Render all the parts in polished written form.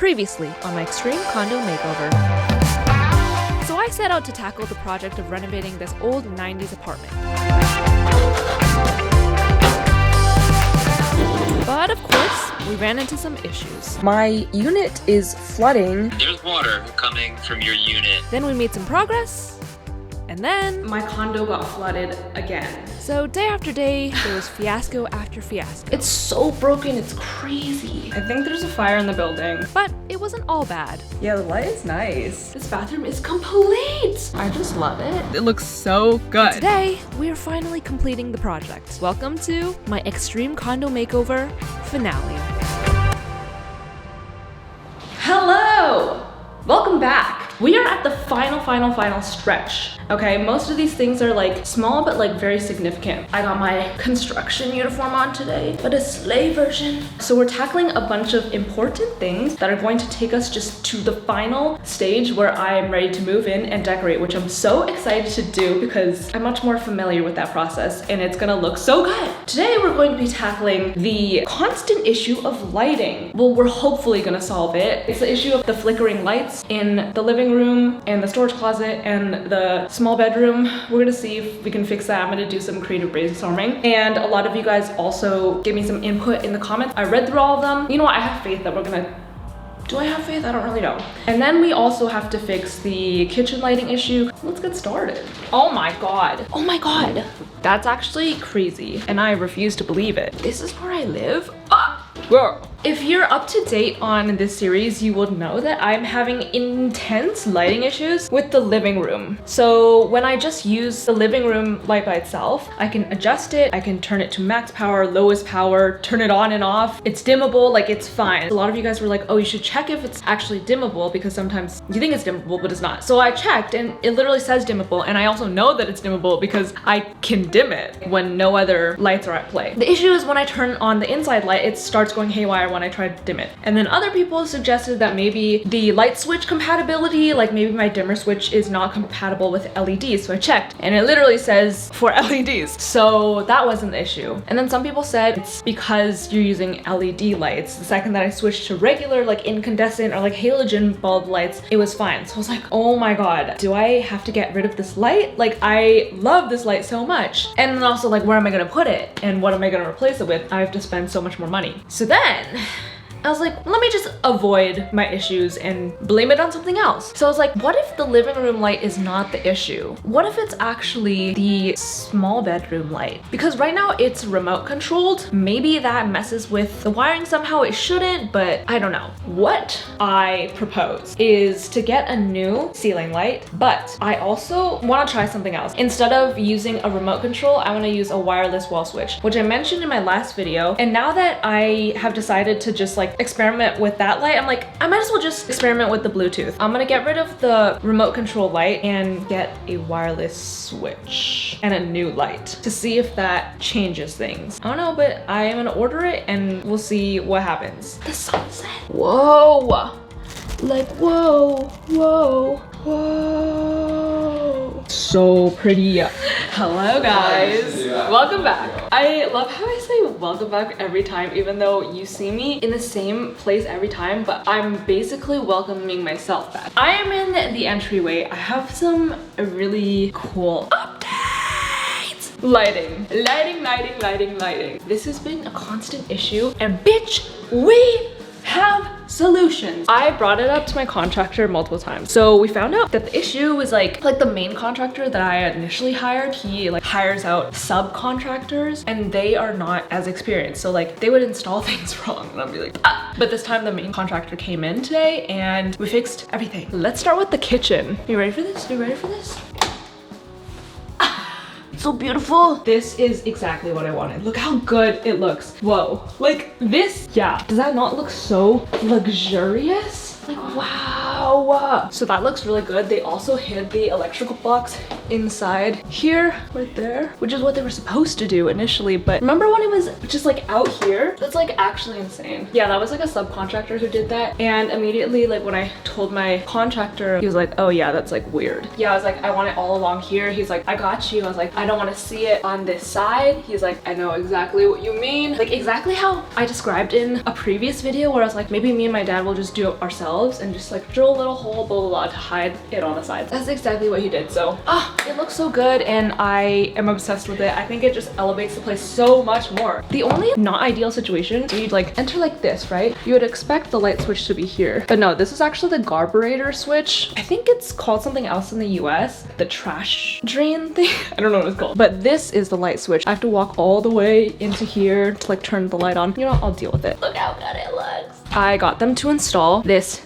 Previously on my extreme condo makeover. So I set out to tackle the project of renovating this old 90s apartment. But of course, we ran into some issues. My unit is flooding. There's water coming from your unit. Then we made some progress, and then my condo got flooded again. So day after day, there was fiasco after fiasco. It's so broken, it's crazy. I think there's a fire in the building. But it wasn't all bad. Yeah, the light is nice. This bathroom is complete. I just love it. It looks so good. Today, we are finally completing the project. Welcome to my extreme condo makeover finale. Hello! Welcome back. We are at the final stretch. Okay, most of these things are like small but like very significant. I got my construction uniform on today, but a sleigh version. So we're tackling a bunch of important things that are going to take us just to the final stage where I am ready to move in and decorate, which I'm so excited to do because I'm much more familiar with that process and it's gonna look so good. Today we're going to be tackling the constant issue of lighting. Well, we're hopefully gonna solve it. It's the issue of the flickering lights in the living room and the storage closet and the small bedroom. We're gonna see if we can fix that. I'm gonna do some creative brainstorming. And a lot of you guys also gave me some input in the comments. I read through all of them. You know what? I have faith that we're gonna... Do I have faith? I don't really know. And then we also have to fix the kitchen lighting issue. Let's get started. Oh my god. Oh my god. That's actually crazy. And I refuse to believe it. This is where I live? Ah! Girl. If you're up to date on this series, you will know that I'm having intense lighting issues with the living room. So when I just use the living room light by itself, I can adjust it, I can turn it to max power, lowest power, turn it on and off. It's dimmable, like it's fine. A lot of you guys were like, oh, you should check if it's actually dimmable because sometimes you think it's dimmable, but it's not. So I checked and it literally says dimmable, and I also know that it's dimmable because I can dim it when no other lights are at play. The issue is when I turn on the inside light, it starts going haywire when I try to dim it. And then other people suggested that maybe the light switch compatibility, like maybe my dimmer switch is not compatible with LEDs. So I checked and it literally says for LEDs. So that wasn't the issue. And then some people said it's because you're using LED lights. The second that I switched to regular like incandescent or like halogen bulb lights, it was fine. So I was like, oh my god, do I have to get rid of this light? Like I love this light so much. And then also like, where am I gonna put it? And what am I gonna replace it with? I have to spend so much more money. So then I was like, let me just avoid my issues and blame it on something else. So I was like, what if the living room light is not the issue? What if it's actually the small bedroom light? Because right now it's remote controlled. Maybe that messes with the wiring somehow. It shouldn't, but I don't know. What I propose is to get a new ceiling light, but I also want to try something else. Instead of using a remote control, I want to use a wireless wall switch, which I mentioned in my last video. And now that I have decided to just like experiment with that light, I'm like, I might as well just experiment with the Bluetooth. I'm gonna get rid of the remote control light and get a wireless switch and a new light to see if that changes things. I don't know, but I am gonna order it and we'll see what happens. The sunset. Whoa. Like, whoa, whoa, whoa. So pretty. Hello guys, welcome back. I love how I say welcome back every time, even though you see me in the same place every time, but I'm basically welcoming myself back. I am in the entryway. I have some really cool updates. Lighting. This has been a constant issue, and bitch, we have solutions. I brought it up to my contractor multiple times. So we found out that the issue was like the main contractor that I initially hired, he like hires out subcontractors and they are not as experienced. So like they would install things wrong and I'd be like, ah. But this time the main contractor came in today and we fixed everything. Let's start with the kitchen. You ready for this? You ready for this? So beautiful. This is exactly what I wanted. Look how good it looks. Whoa. Like this, yeah. Does that not look so luxurious? Like, wow. go. So that looks really good. They also hid the electrical box inside here, right there, which is what they were supposed to do initially. But remember when it was just like out here? That's like actually insane. Yeah, that was like a subcontractor who did that. And immediately, like when I told my contractor, he was like, oh yeah, that's like weird. Yeah, I was like, I want it all along here. He's like, I got you. I was like, I don't want to see it on this side. He's like, I know exactly what you mean. Like exactly how I described in a previous video where I was like, maybe me and my dad will just do it ourselves and just like drill a little hole, blah, blah, blah, to hide it on the sides. That's exactly what he did. So, it looks so good and I am obsessed with it. I think it just elevates the place so much more. The only not ideal situation, so you'd like enter like this, right? You would expect the light switch to be here. But no, this is actually the garburator switch. I think it's called something else in the US. The trash drain thing. I don't know what it's called. But this is the light switch. I have to walk all the way into here to like turn the light on. You know what? I'll deal with it. Look how good it looks. I got them to install this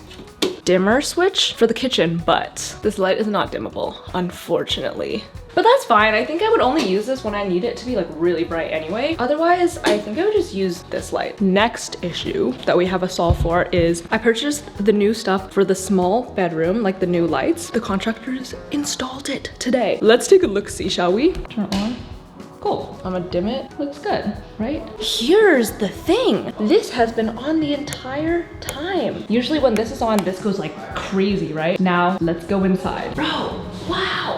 dimmer switch for the kitchen, but this light is not dimmable, unfortunately. But that's fine. I think I would only use this when I need it to be like really bright anyway. Otherwise, I think I would just use this light. Next issue that we have a solve for is I purchased the new stuff for the small bedroom, like the new lights. The contractors installed it today. Let's take a look-see, shall we? Turn it on. Cool. I'm gonna dim it. Looks good, right? Here's the thing. This has been on the entire time. Usually when this is on, this goes like crazy, right? Now, let's go inside. Bro, wow.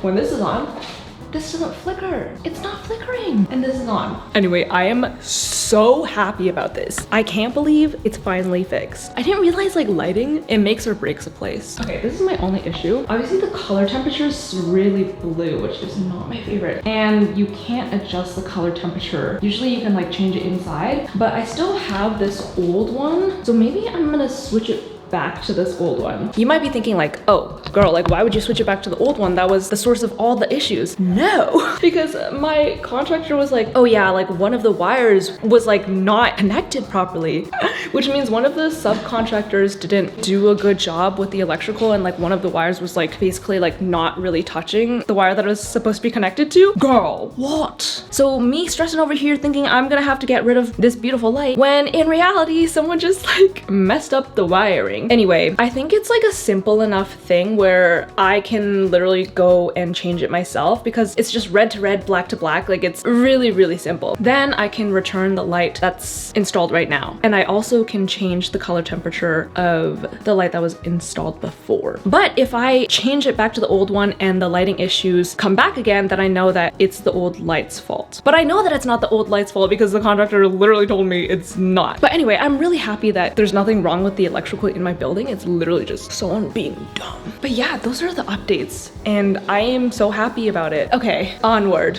When this is on, this doesn't flicker. It's not flickering. And this is on. Anyway, I am so happy about this. I can't believe it's finally fixed. I didn't realize like lighting, it makes or breaks a place. Okay, this is my only issue. Obviously the color temperature is really blue, which is not my favorite. And you can't adjust the color temperature. Usually you can like change it inside, but I still have this old one. So maybe I'm gonna switch it back to this old one. You might be thinking like, oh girl, like why would you switch it back to the old one? That was the source of all the issues. No, because my contractor was like, oh yeah, like one of the wires was like not connected properly, which means one of the subcontractors didn't do a good job with the electrical and like one of the wires was like basically like not really touching the wire that it was supposed to be connected to. Girl, what? So me stressing over here thinking I'm gonna have to get rid of this beautiful light when in reality someone just like messed up the wiring. Anyway, I think it's like a simple enough thing where I can literally go and change it myself because it's just red to red, black to black. Like it's really, really simple. Then I can return the light that's installed right now. And I also can change the color temperature of the light that was installed before. But if I change it back to the old one and the lighting issues come back again, then I know that it's the old light's fault. But I know that it's not the old light's fault because the contractor literally told me it's not. But anyway, I'm really happy that there's nothing wrong with the electrical in my building. It's literally just someone being dumb. But yeah, those are the updates and I am so happy about it. Okay, onward.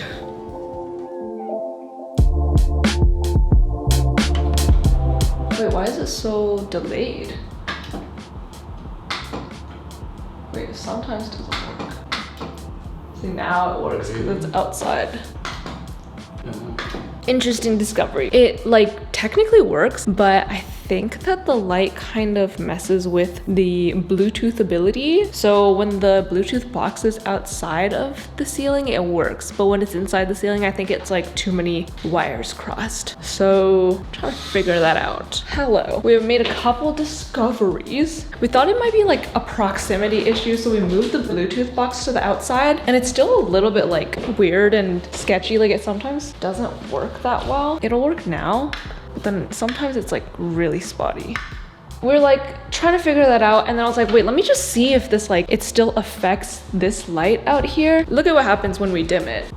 Wait, why is it so delayed? Wait, sometimes it doesn't work. See, now it works because it's outside. Interesting discovery. It like technically works, but I think that the light kind of messes with the Bluetooth ability. So when the Bluetooth box is outside of the ceiling, it works. But when it's inside the ceiling, I think it's like too many wires crossed. So I'm trying to figure that out. Hello. We have made a couple discoveries. We thought it might be like a proximity issue. So we moved the Bluetooth box to the outside and it's still a little bit like weird and sketchy. Like it sometimes doesn't work that well. It'll work now. But then sometimes it's like really spotty. We're like trying to figure that out and then I was like, wait, let me just see if this like, it still affects this light out here. Look at what happens when we dim it.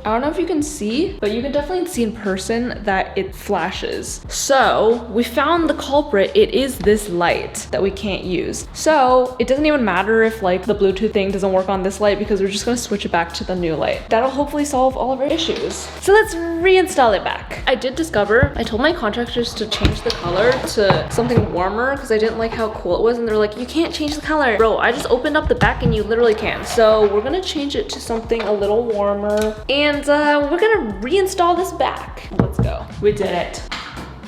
I don't know if you can see, but you can definitely see in person that it flashes. So we found the culprit. It is this light that we can't use. So it doesn't even matter if like the Bluetooth thing doesn't work on this light because we're just gonna switch it back to the new light. That'll hopefully solve all of our issues. So let's reinstall it back. I did discover, I told my contractors to change the color to something warmer because I didn't like how cool it was and they're like, you can't change the color. Bro, I just opened up the back and you literally can. So we're gonna change it to something a little warmer and we're gonna reinstall this back. Let's go. We did it.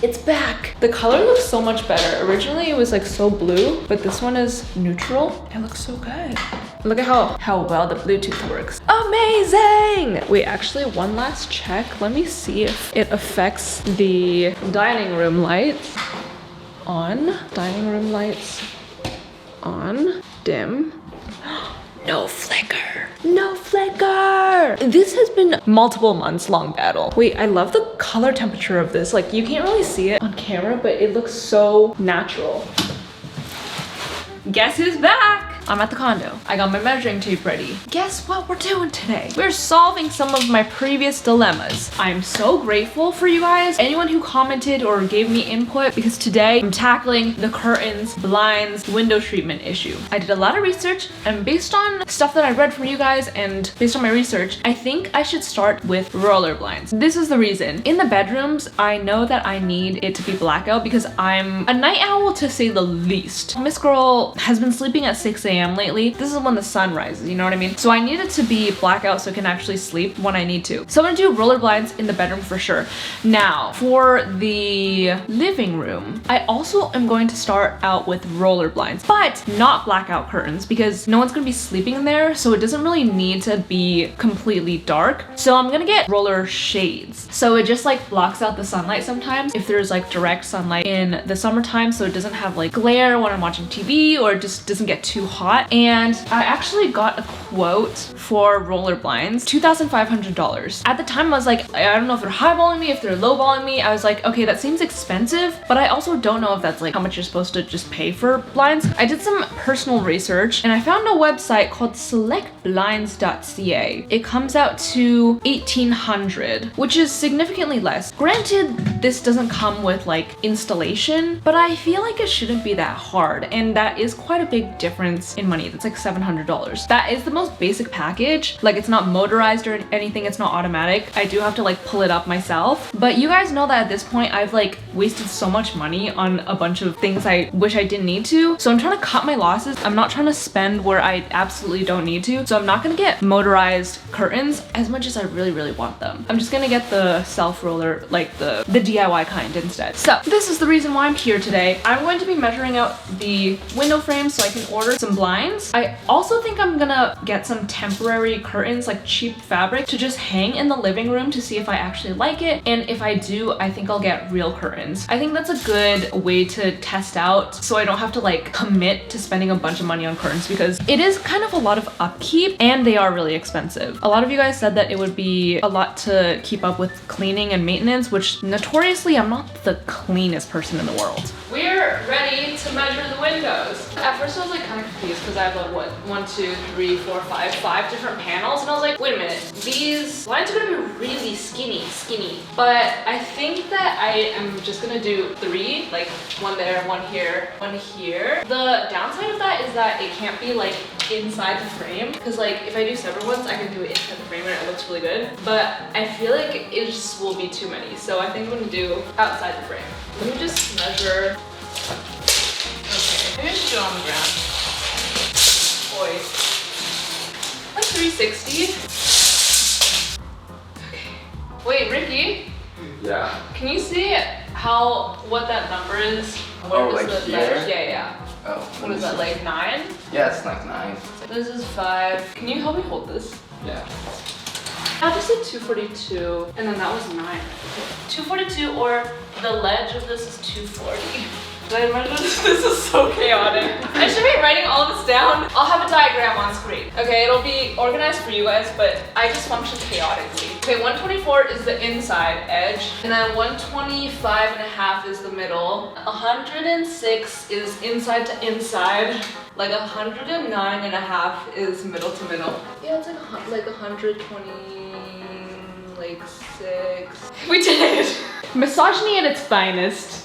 It's back. The color looks so much better. Originally it was like so blue, but this one is neutral. It looks so good. Look at how well the Bluetooth works. Amazing! Wait, actually one last check. Let me see if it affects the dining room lights. On. Dining room lights. on, dim. No flicker. No flicker. This has been multiple months long battle. Wait, I love the color temperature of this. Like, you can't really see it on camera, but it looks so natural. Guess who's back? I'm at the condo. I got my measuring tape ready. Guess what we're doing today? We're solving some of my previous dilemmas. I'm so grateful for you guys, anyone who commented or gave me input, because today I'm tackling the curtains, blinds, window treatment issue. I did a lot of research, and based on stuff that I read from you guys and based on my research, I think I should start with roller blinds. This is the reason. In the bedrooms, I know that I need it to be blackout because I'm a night owl to say the least. Miss Girl has been sleeping at 6 a.m. lately. This is when the sun rises, you know what I mean? So I need it to be blackout so I can actually sleep when I need to. So I'm gonna do roller blinds in the bedroom for sure. Now, for the living room, I also am going to start out with roller blinds, but not blackout curtains because no one's gonna be sleeping in there, so it doesn't really need to be completely dark. So I'm gonna get roller shades. So it just like blocks out the sunlight sometimes if there's like direct sunlight in the summertime, so it doesn't have like glare when I'm watching TV, or it just doesn't get too hot. And I actually got a quote for roller blinds, $2,500. At the time I was like, I don't know if they're highballing me, if they're lowballing me. I was like, okay, that seems expensive, but I also don't know if that's like how much you're supposed to just pay for blinds. I did some personal research and I found a website called selectblinds.ca. It comes out to $1,800, which is significantly less. Granted, this doesn't come with like installation, but I feel like it shouldn't be that hard, and that is quite a big difference in money. That's like $700. That is the most basic package. Like, it's not motorized or anything, it's not automatic. I do have to like pull it up myself, but you guys know that at this point I've like wasted so much money on a bunch of things I wish I didn't need to. So I'm trying to cut my losses. I'm not trying to spend where I absolutely don't need to. So I'm not gonna get motorized curtains as much as I really want them. I'm just gonna get the self roller, like the DIY kind instead. So this is the reason why I'm here today. I'm going to be measuring out the window frames so I can order some blinds. I also think I'm gonna get some temporary curtains, like cheap fabric, to just hang in the living room to see if I actually like it. And if I do, I think I'll get real curtains. I think that's a good way to test out so I don't have to like commit to spending a bunch of money on curtains, because it is kind of a lot of upkeep and they are really expensive. A lot of you guys said that it would be a lot to keep up with cleaning and maintenance, which notoriously I'm not the cleanest person in the world. We're ready to measure the windows. At first I was like kind of confused because I have like what, 1, 2, 3, 4, 5 different panels, and I was like, wait a minute, these blinds are gonna be really skinny, but I think that I am just gonna do 3, like 1 there, 1 here, 1 here. The downside of that is that it can't be like inside the frame, because like if I do separate ones I can do it inside the frame and it looks really good, but I feel like it just will be too many, so I think I'm gonna do outside the frame. Let me just measure. Okay, maybe I should do it on the ground. Boy, like 360. Okay. Wait, Ricky. Yeah. Can you see what that number is? Oh, like here? Yeah. Oh. What is that, like 9? Yeah, it's like 9. This is 5. Can you help me hold this? Yeah. I'll just say 242, and then that was 9. 242, or the ledge of this is 240. Did I measure this? This is so chaotic. I should be writing all this down. I'll have a diagram on screen. Okay, it'll be organized for you guys, but I just function chaotically. Okay, 124 is the inside edge, and then 125.5 is the middle. 106 is inside to inside. Like 109.5 is middle to middle. Yeah, it's like 120, like 6. We did it! Misogyny at its finest.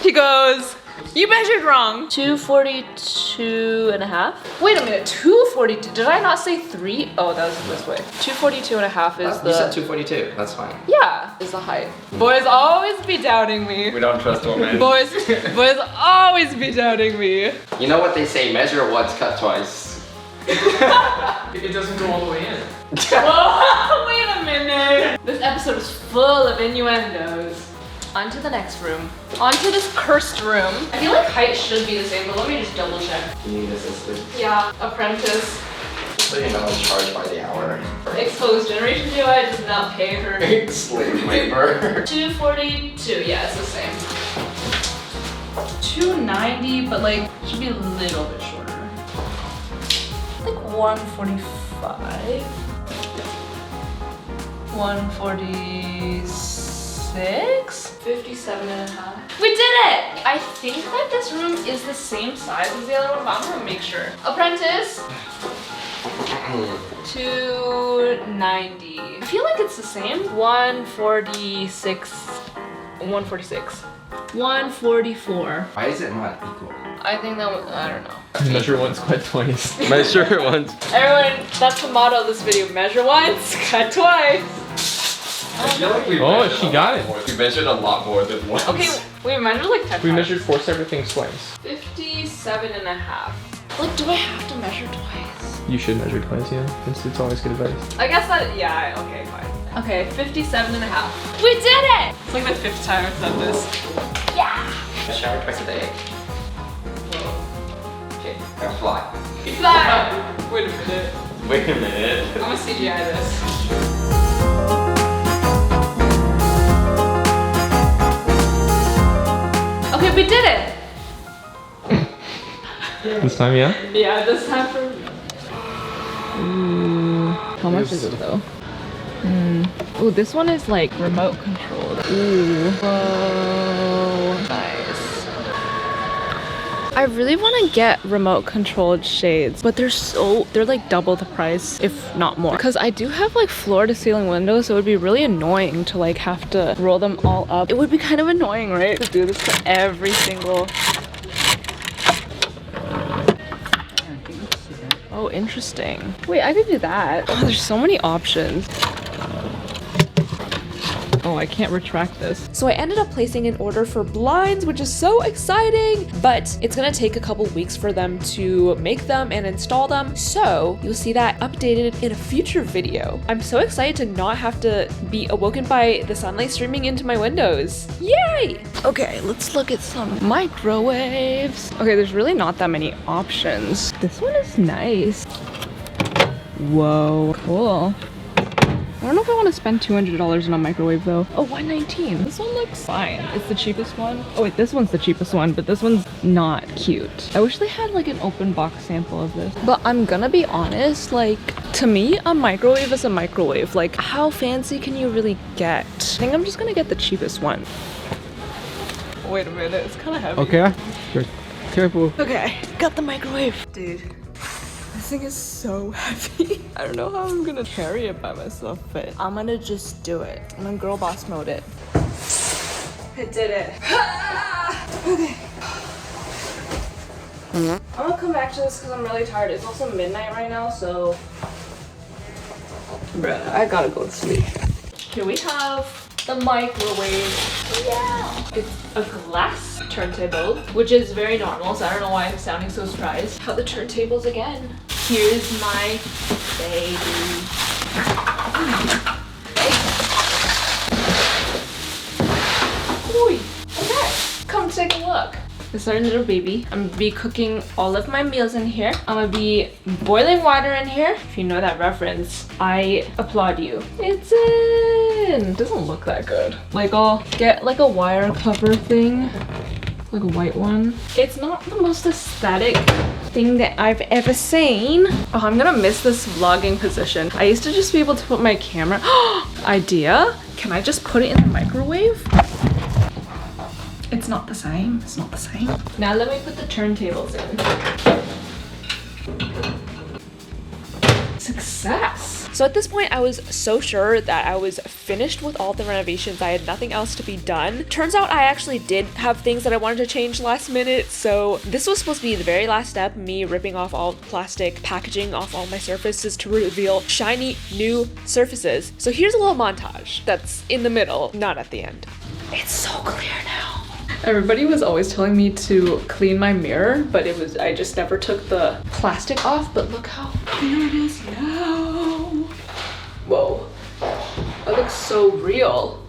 He goes, you measured wrong. 242.5. Wait a minute, 242. Did I not say 3? Oh, that was this way. 242.5 is the... You said 242, that's fine. Yeah, is the height. Boys always be doubting me. We don't trust women. Boys always be doubting me. You know what they say, measure once, cut twice. It doesn't go all the way in. Whoa, wait a minute. This episode is full of innuendos. On to the next room. On to this cursed room. I feel like height should be the same, but let me just double check. You need assistant. Yeah, apprentice. So you know, charged by the hour. Exposed. JENerationDIY does not pay her. Slave labor. 242, yeah, it's the same. 290, but like should be a little bit shorter. Like 145. 146. 57 and a half. We did it! I think that this room is the same size as the other one, but I'm gonna make sure. Apprentice. 290. I feel like it's the same. 146. 146. 144. Why is it not equal? I think that was, I don't know. Measure once, cut twice. Measure once. Everyone, that's the motto of this video. Measure once, cut twice. I feel like we Oh, measured she a got lot it. more. We measured a lot more than once. Okay, we measured like 10 We times. measured 4 separate things twice. 57 and a half. Like, do I have to measure twice? You should measure twice, yeah. It's always good advice. I guess that, yeah, okay, fine. Okay, 57 and a half. We did it! It's like the 5th time I've done this. Yeah! I shower twice a day. Okay, now fly. Fly! Wait a minute. Wait a minute. I'm gonna CGI this. Okay, we did it! This time, yeah? Yeah, this time for... How much is it though? Oh, this one is like remote controlled. Ooh. Whoa. Nice. I really want to get remote controlled shades, but they're like double the price, if not more. Because I do have like floor to ceiling windows, so it would be really annoying to like have to roll them all up. It would be kind of annoying, right? To do this to every single... Oh, interesting. Wait, I could do that. Oh, there's so many options. Oh, I can't retract this. So I ended up placing an order for blinds, which is so exciting, but it's gonna take a couple weeks for them to make them and install them. So you'll see that updated in a future video. I'm so excited to not have to be awoken by the sunlight streaming into my windows. Yay! Okay, let's look at some microwaves. Okay, there's really not that many options. This one is nice. Whoa, cool. I don't know if I want to spend $200 on a microwave though. Oh, $119. This one looks fine. It's the cheapest one. Oh wait, this one's the cheapest one, but this one's not cute. I wish they had like an open box sample of this. But I'm gonna be honest, like to me, a microwave is a microwave. Like how fancy can you really get? I think I'm just gonna get the cheapest one. Wait a minute, it's kind of heavy. Okay. Good. Careful. Okay, got the microwave. Dude, this thing is so heavy. I don't know how I'm gonna carry it by myself, but I'm gonna just do it. I'm gonna girl boss mode it. I did it. Okay. I'm gonna come back to this because I'm really tired. It's also midnight right now, so... Bruh, I gotta go to sleep. Here we have the microwave. Yeah! It's a glass turntable, which is very normal, so I don't know why I'm sounding so surprised. How the turntables again. Here's my baby. Ooh. Okay, come take a look. This is our little baby. I'm gonna be cooking all of my meals in here. I'm gonna be boiling water in here. If you know that reference, I applaud you. It's in. Doesn't look that good. Like I'll get like a wire cover thing, like a white one. It's not the most aesthetic thing that I've ever seen. Oh, I'm gonna miss this vlogging position. I used to just be able to put my camera. Idea? Can I just put it in the microwave? It's not the same. It's not the same. Now let me put the turntables in. Success. So at this point, I was so sure that I was finished with all the renovations. I had nothing else to be done. Turns out I actually did have things that I wanted to change last minute. So this was supposed to be the very last step, me ripping off all the plastic packaging off all my surfaces to reveal shiny new surfaces. So here's a little montage that's in the middle, not at the end. It's so clear now. Everybody was always telling me to clean my mirror, but I just never took the plastic off, but look how clear it is now. Whoa, that looks so real.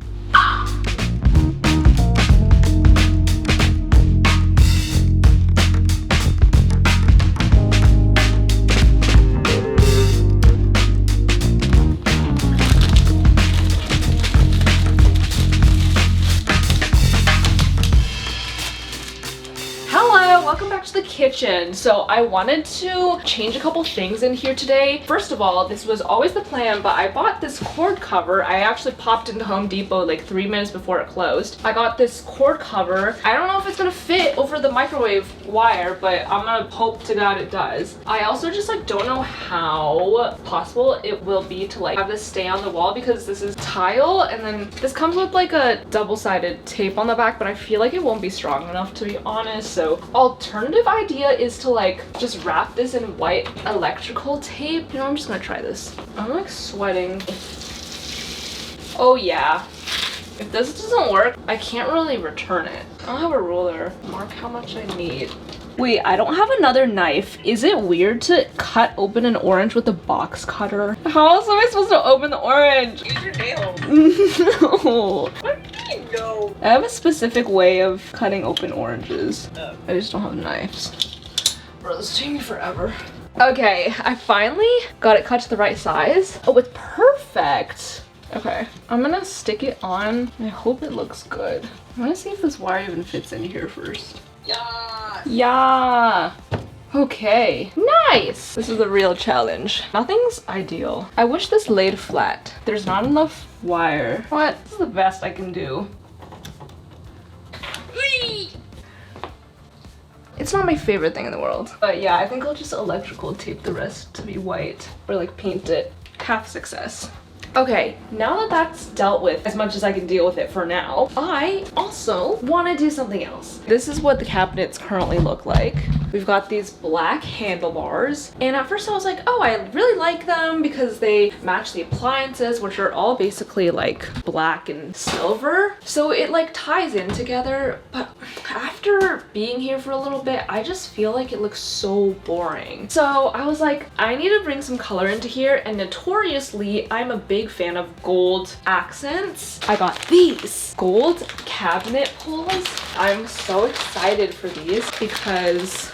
welcome back to the kitchen. So I wanted to change a couple things in here today. First of all, this was always the plan, but I bought this cord cover. I actually popped into Home Depot like 3 minutes before it closed. I got this cord cover. I don't know if it's gonna fit over the microwave wire, but I'm gonna hope to God it does. I also just like don't know how possible it will be to like have this stay on the wall because this is tile, and then this comes with like a double-sided tape on the back, but I feel like it won't be strong enough to be honest. So alternative idea is to like just wrap this in white electrical tape. You know, I'm just gonna try this. I'm like sweating. Oh yeah. If this doesn't work, I can't really return it. I don't have a ruler. Mark how much I need. Wait, I don't have another knife. Is it weird to cut open an orange with a box cutter? How else am I supposed to open the orange? Use your nails. No. What do you know? I have a specific way of cutting open oranges. I just don't have knives. Bro, this is taking me forever. Okay, I finally got it cut to the right size. Oh, it's perfect. Okay, I'm gonna stick it on. I hope it looks good. I wanna see if this wire even fits in here first. Yeah. Yeah. Okay, nice. This is a real challenge. Nothing's ideal. I wish this laid flat. There's not enough wire. What? This is the best I can do. It's not my favorite thing in the world. But yeah, I think I'll just electrical tape the rest to be white or like paint it. Half success. Okay, now that that's dealt with as much as I can deal with it for now, I also want to do something else. This is what the cabinets currently look like. We've got these black handlebars, and at first I was like, oh, I really like them because they match the appliances, which are all basically like black and silver. So it like ties in together, but after being here for a little bit, I just feel like it looks so boring. So I was like, I need to bring some color into here, and notoriously, I'm a big fan of gold accents. I got these gold cabinet pulls. I'm so excited for these because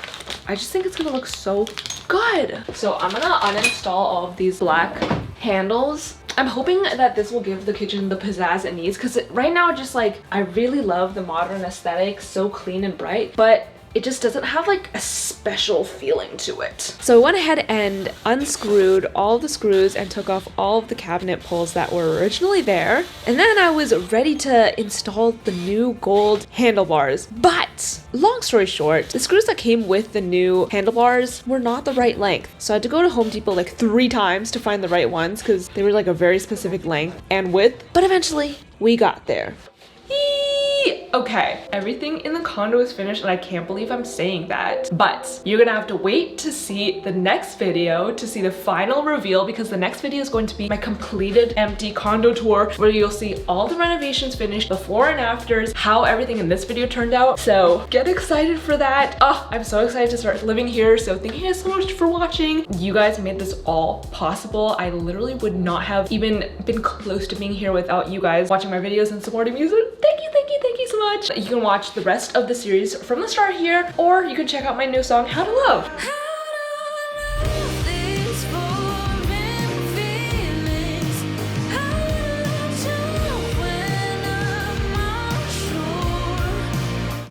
I just think it's gonna look so good. So I'm gonna uninstall all of these black handles. I'm hoping that this will give the kitchen the pizzazz it needs because right now just like I really love the modern aesthetic, so clean and bright, but it just doesn't have like a special feeling to it. So I went ahead and unscrewed all the screws and took off all of the cabinet pulls that were originally there. And then I was ready to install the new gold handlebars. But long story short, the screws that came with the new handlebars were not the right length. So I had to go to Home Depot like 3 times to find the right ones because they were like a very specific length and width. But eventually we got there. Okay, everything in the condo is finished and I can't believe I'm saying that, but you're gonna have to wait to see the next video to see the final reveal because the next video is going to be my completed empty condo tour where you'll see all the renovations finished, before and afters, how everything in this video turned out. So get excited for that. Oh, I'm so excited to start living here. So thank you guys so much for watching. You guys made this all possible. I literally would not have even been close to being here without you guys watching my videos and supporting me. So thank you so much. You can watch the rest of the series from the start here, or you can check out my new song, How to Love.